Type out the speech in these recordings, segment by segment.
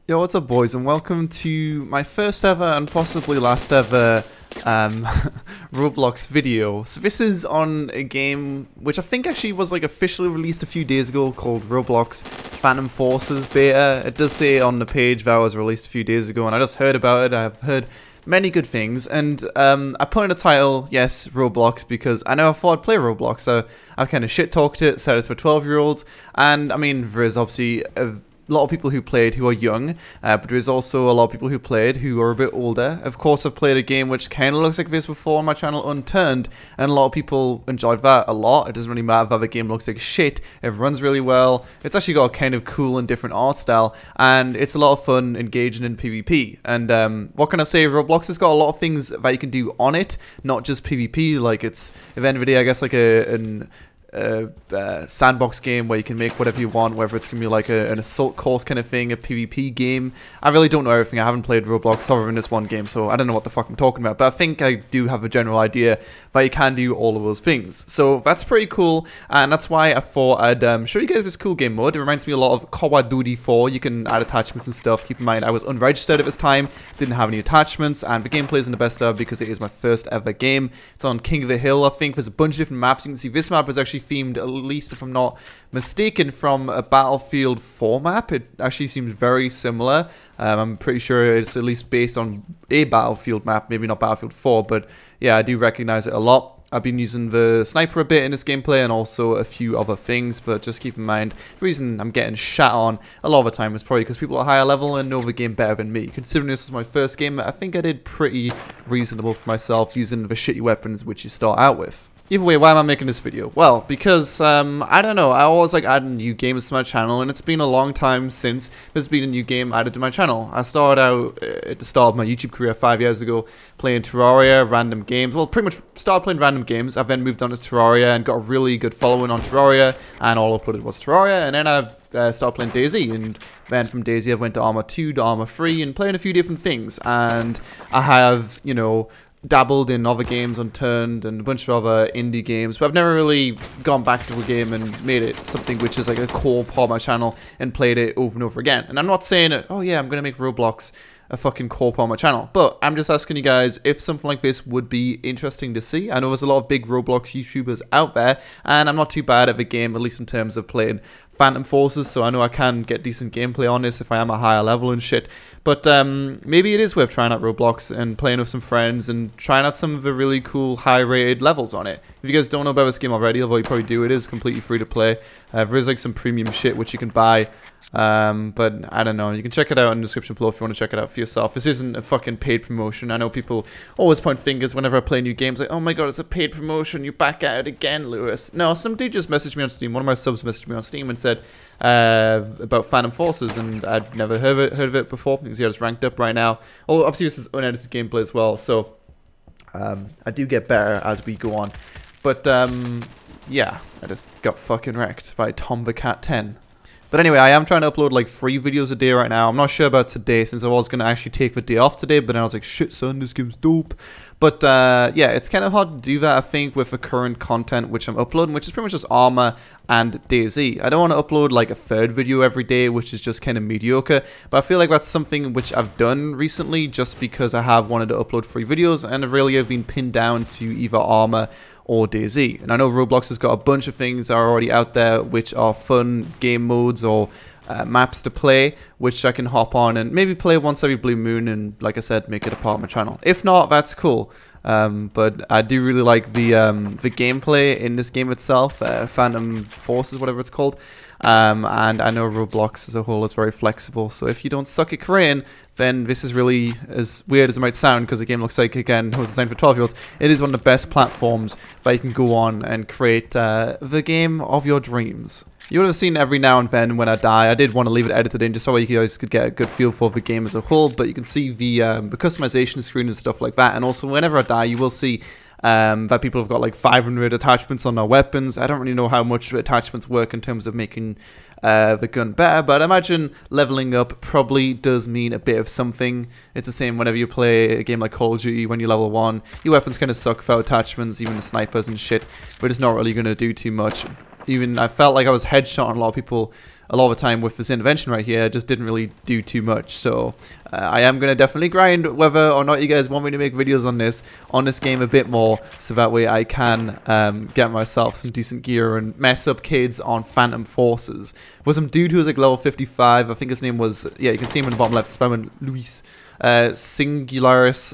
Yo, what's up, boys, and welcome to my first ever and possibly last ever Roblox video. So this is on a game which I think actually was like officially released a few days ago called Roblox Phantom Forces Beta. It does say on the page that it was released a few days ago, and I just heard about it. I've heard many good things, and I put in the title, yes, Roblox, because I know I thought I'd play Roblox, so I've kind of shit-talked it, said it's for 12-year-olds, and I mean, there is obviously a lot of people who played who are young, but there's also a lot of people who played who are a bit older. Of course, I've played a game which kind of looks like this before on my channel, Unturned, and a lot of people enjoyed that a lot. It doesn't really matter if the game looks like shit, it runs really well, it's actually got a kind of cool and different art style, and it's a lot of fun engaging in PvP. And what can I say, Roblox has got a lot of things that you can do on it, not just PvP. Like, it's, at the end of the day, I guess, like a sandbox game where you can make whatever you want, whether it's gonna be like an assault course kind of thing, a PvP game. I really don't know everything. I haven't played Roblox other than this one game, so I don't know what the fuck I'm talking about, but I think I do have a general idea that you can do all of those things. So that's pretty cool, and that's why I thought I'd show you guys this cool game mode. It reminds me a lot of Call of Duty 4. You can add attachments and stuff. Keep in mind, I was unregistered at this time, didn't have any attachments, and the gameplay isn't the best ever because it is my first ever game. It's on King of the Hill, I think. There's a bunch of different maps. You can see this map is actually themed, at least if I'm not mistaken, from a Battlefield 4 map. It actually seems very similar. I'm pretty sure it's at least based on a Battlefield map, maybe not Battlefield 4, but yeah, I do recognize it a lot. I've been using the sniper a bit in this gameplay and also a few other things, but just keep in mind, the reason I'm getting shat on a lot of the time is probably because people are higher level and know the game better than me. Considering this is my first game, I think I did pretty reasonable for myself using the shitty weapons which you start out with. Either way, why am I making this video? Well, because, I don't know, I always like adding new games to my channel, and it's been a long time since there's been a new game added to my channel. I started out at the start of my YouTube career 5 years ago playing Terraria, random games. Well, pretty much started playing random games. I then moved on to Terraria and got a really good following on Terraria, and all I uploaded was Terraria, and then I've started playing DayZ, and then from DayZ I went to Arma 2, to Arma 3, and playing a few different things, and I have, you know, dabbled in other games, Unturned, and a bunch of other indie games, but I've never really gone back to a game and made it something which is like a core part of my channel and played it over and over again. And I'm not saying that, oh yeah, I'm gonna make Roblox a fucking core part of my channel, but I'm just asking you guys if something like this would be interesting to see. I know there's a lot of big Roblox YouTubers out there, and I'm not too bad at the game, at least in terms of playing Phantom Forces, so I know I can get decent gameplay on this if I am a higher level and shit. But maybe it is worth trying out Roblox and playing with some friends and trying out some of the really cool high-rated levels on it. If you guys don't know about this game already, although you probably do, it is completely free to play. There is like some premium shit which you can buy, but I don't know. You can check it out in the description below if you want to check it out for yourself. This isn't a fucking paid promotion. I know people always point fingers whenever I play new games, like, oh my god, it's a paid promotion, you back at it again, Lewis. No, some dude just messaged me on Steam. One of my subs messaged me on Steam and said about Phantom Forces, and I'd never heard of it before. You can see it's ranked up right now. Oh, obviously this is unedited gameplay as well, so I do get better as we go on. But yeah, I just got fucking wrecked by Tom the Cat 10. But anyway, I am trying to upload like 3 videos a day right now. I'm not sure about today, since I was going to actually take the day off today, but then I was like, shit son, this game's dope. But yeah, it's kind of hard to do that, I think, with the current content which I'm uploading, which is pretty much just Arma and DayZ. I don't want to upload like a 3rd video every day, which is just kind of mediocre, but I feel like that's something which I've done recently just because I have wanted to upload 3 videos, and I really have been pinned down to either Arma or DayZ. And I know Roblox has got a bunch of things that are already out there which are fun game modes or maps to play, which I can hop on and maybe play once every blue moon and, like I said, make it a part of my channel. If not, that's cool. But I do really like the gameplay in this game itself, Phantom Forces, whatever it's called. And I know Roblox as a whole is very flexible, so if you don't suck at Korean, then this is really, as weird as it might sound, because the game looks like, again, it was designed for 12-year-olds, it is one of the best platforms that you can go on and create the game of your dreams. You would have seen every now and then when I die, I did want to leave it edited in just so you guys could get a good feel for the game as a whole, but you can see the customization screen and stuff like that, and also whenever I die, you will see that people have got like 500 attachments on their weapons. I don't really know how much attachments work in terms of making the gun better, but I imagine leveling up probably does mean a bit of something. It's the same whenever you play a game like Call of Duty. When you level 1, your weapons kind of suck without attachments, even the snipers and shit, but it's not really going to do too much. Even I felt like I was headshotting a lot of people a lot of the time with this intervention right here, it just didn't really do too much. So I am going to definitely grind whether or not you guys want me to make videos on this game a bit more, so that way I can get myself some decent gear and mess up kids on Phantom Forces. With some dude who was like level 55, I think his name was, yeah, you can see him in the bottom left, Spiderman Luis. Singularis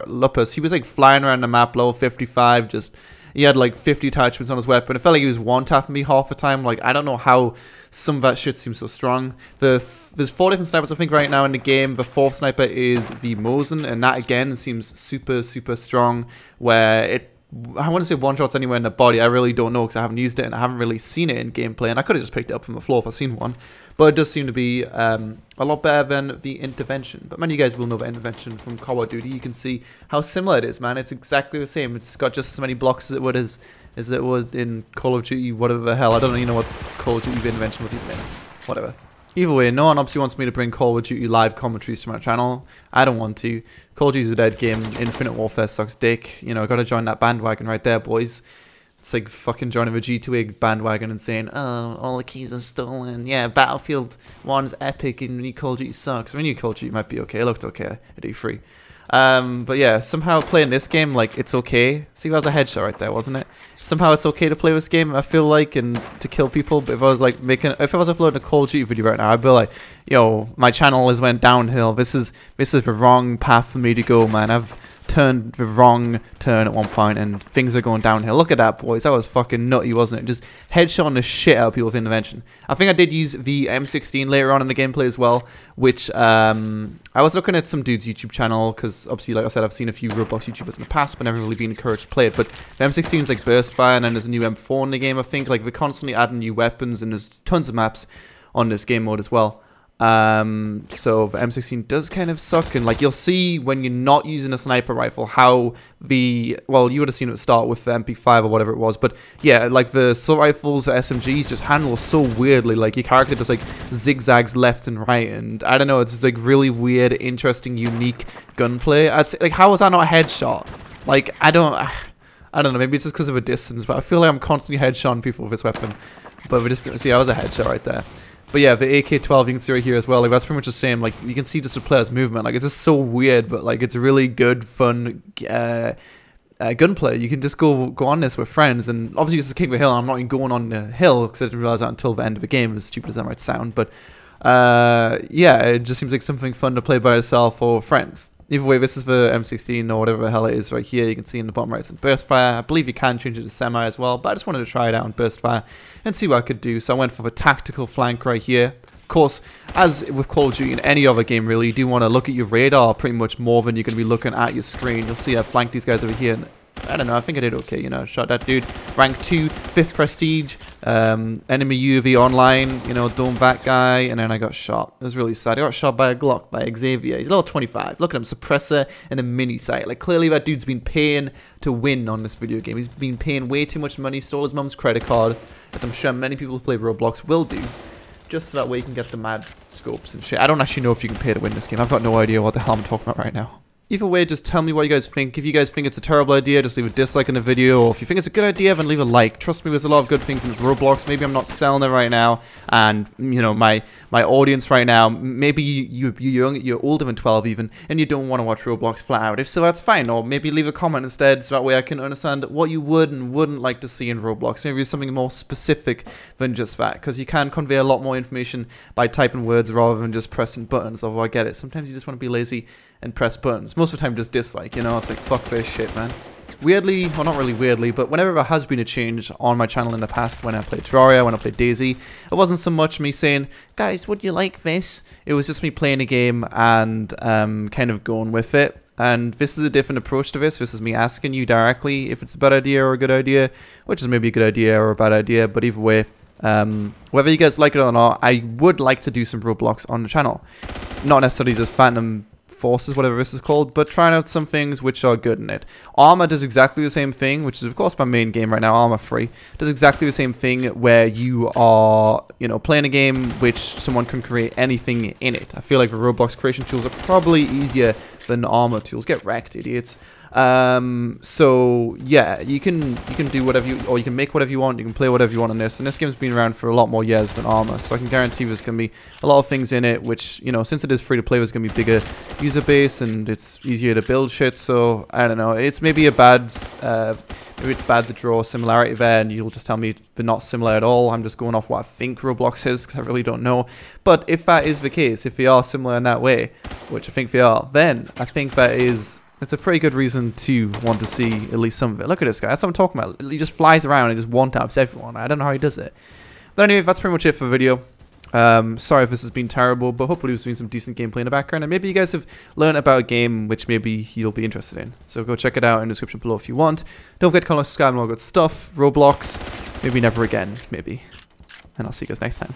Lupus. He was like flying around the map level 55, just he had like 50 attachments on his weapon. It felt like he was one-tapping me half the time. Like, I don't know how some of that shit seems so strong. There's 4 different snipers I think right now in the game. The 4th sniper is the Mosin, and that again seems super strong, where it, I want to say one-shots anywhere in the body. I really don't know because I haven't used it and I haven't really seen it in gameplay, and I could have just picked it up from the floor if I've seen one. But it does seem to be a lot better than the intervention. But man, you guys will know the intervention from Call of Duty. You can see how similar it is, man. It's exactly the same. It's got just as many blocks as it would as it would in Call of Duty, whatever the hell. I don't even know what Call of Duty intervention was even in. Whatever. Either way, no one obviously wants me to bring Call of Duty live commentaries to my channel. I don't want to. Call of Duty is a dead game. Infinite Warfare sucks dick. You know, gotta join that bandwagon right there, boys. It's like fucking joining the G2A bandwagon and saying, oh, all the keys are stolen. Yeah, Battlefield 1's epic and new Call of Duty sucks. I mean, new Call of Duty might be okay. It looked okay at E3. But yeah, somehow playing this game, like, it's okay. See, that was a headshot right there, wasn't it? Somehow it's okay to play this game, I feel like, and to kill people. But if I was like if I was uploading a Call of Duty video right now, I'd be like, yo, my channel has went downhill. This is the wrong path for me to go, man. I've turned the wrong turn at one point and things are going downhill. Look at that, boys. That was fucking nutty, wasn't it? Just headshotting the shit out of people with intervention. I think I did use the M16 later on in the gameplay as well, which I was looking at some dude's YouTube channel because obviously, like I said, I've seen a few Roblox YouTubers in the past but never really been encouraged to play it. But the M16 is like burst fire, and then there's a new M4 in the game, I think. Like, we're constantly adding new weapons and there's tons of maps on this game mode as well. So the M16 does kind of suck, and like you'll see when you're not using a sniper rifle how well, you would have seen it start with the MP5 or whatever it was, but yeah, like the assault rifles, the SMGs just handle so weirdly. Like, your character just like zigzags left and right, and I don't know, it's just like really weird, interesting, unique gunplay. I'd say, like, how was that not a headshot? Like, I don't know, maybe it's just because of a distance, but I feel like I'm constantly headshotting people with this weapon. But we're just gonna see, that was a headshot right there. But yeah, the AK-12 you can see right here as well. Like, that's pretty much the same. Like, you can see just the player's movement. Like, it's just so weird, but like, it's really good, fun gunplay. You can just go on this with friends, and obviously this is King of the Hill. I'm not even going on the hill because I didn't realize that until the end of the game, as stupid as that might sound. But yeah, it just seems like something fun to play by yourself or friends. Either way, this is the M16 or whatever the hell it is right here. You can see in the bottom right it's in burst fire. I believe you can change it to semi as well, but I just wanted to try it out in burst fire and see what I could do. So I went for the tactical flank right here. Of course, as with Call of Duty and any other game really, you do want to look at your radar pretty much more than you're going to be looking at your screen. You'll see I flanked these guys over here, and I don't know, I think I did okay, you know, shot that dude. Rank 2, 5th prestige, enemy UAV online, you know, dome that guy, and then I got shot. It was really sad. I got shot by a Glock, by Xavier. He's level 25. Look at him, suppressor and a mini sight. Like, clearly that dude's been paying to win on this video game. He's been paying way too much money, stole his mum's credit card, as I'm sure many people who play Roblox will do, just so that way you can get the mad scopes and shit. I don't actually know if you can pay to win this game. I've got no idea what the hell I'm talking about right now. Either way, just tell me what you guys think. If you guys think it's a terrible idea, just leave a dislike in the video. Or if you think it's a good idea, then leave a like. Trust me, there's a lot of good things in Roblox. Maybe I'm not selling it right now. And, you know, my audience right now, maybe you're young, you're older than 12 even, and you don't want to watch Roblox flat out. If so, that's fine. Or maybe leave a comment instead, so that way I can understand what you would and wouldn't like to see in Roblox. Maybe it's something more specific than just that. Because you can convey a lot more information by typing words rather than just pressing buttons. Although I get it. Sometimes you just want to be lazy and press buttons. Most of the time just dislike, you know, it's like, fuck this shit, man. Weirdly, well, not really weirdly, but whenever there has been a change on my channel in the past, when I played Terraria, when I played Daisy, it wasn't so much me saying, guys, would you like this? It was just me playing a game and kind of going with it. And this is a different approach to this. This is me asking you directly if it's a bad idea or a good idea, which is maybe a good idea or a bad idea, but either way, whether you guys like it or not, I would like to do some Roblox on the channel. Not necessarily just Phantom Forces, whatever this is called, but trying out some things which are good in it. Arma does exactly the same thing, which is of course my main game right now, Arma Free, does exactly the same thing where you are, you know, playing a game which someone can create anything in it. I feel like the Roblox creation tools are probably easier than Arma tools. Get wrecked, idiots. So yeah, you can do whatever you can make whatever you want. You can play whatever you want on this. And this game's been around for a lot more years than Armor, so I can guarantee there's gonna be a lot of things in it which, you know, since it is free to play, there's gonna be bigger user base and it's easier to build shit. So I don't know. It's maybe a bad. Maybe it's bad to draw a similarity there, and you'll just tell me they're not similar at all. I'm just going off what I think Roblox is, because I really don't know. But if that is the case, if they are similar in that way, which I think they are, then I think it's a pretty good reason to want to see at least some of it. Look at this guy. That's what I'm talking about. He just flies around and just one-taps everyone. I don't know how he does it. But anyway, that's pretty much it for the video. Sorry if this has been terrible, but hopefully there's been some decent gameplay in the background, and maybe you guys have learned about a game which maybe you'll be interested in. So go check it out in the description below if you want. Don't forget to comment, subscribe, and all good stuff. Roblox, maybe never again, maybe. And I'll see you guys next time.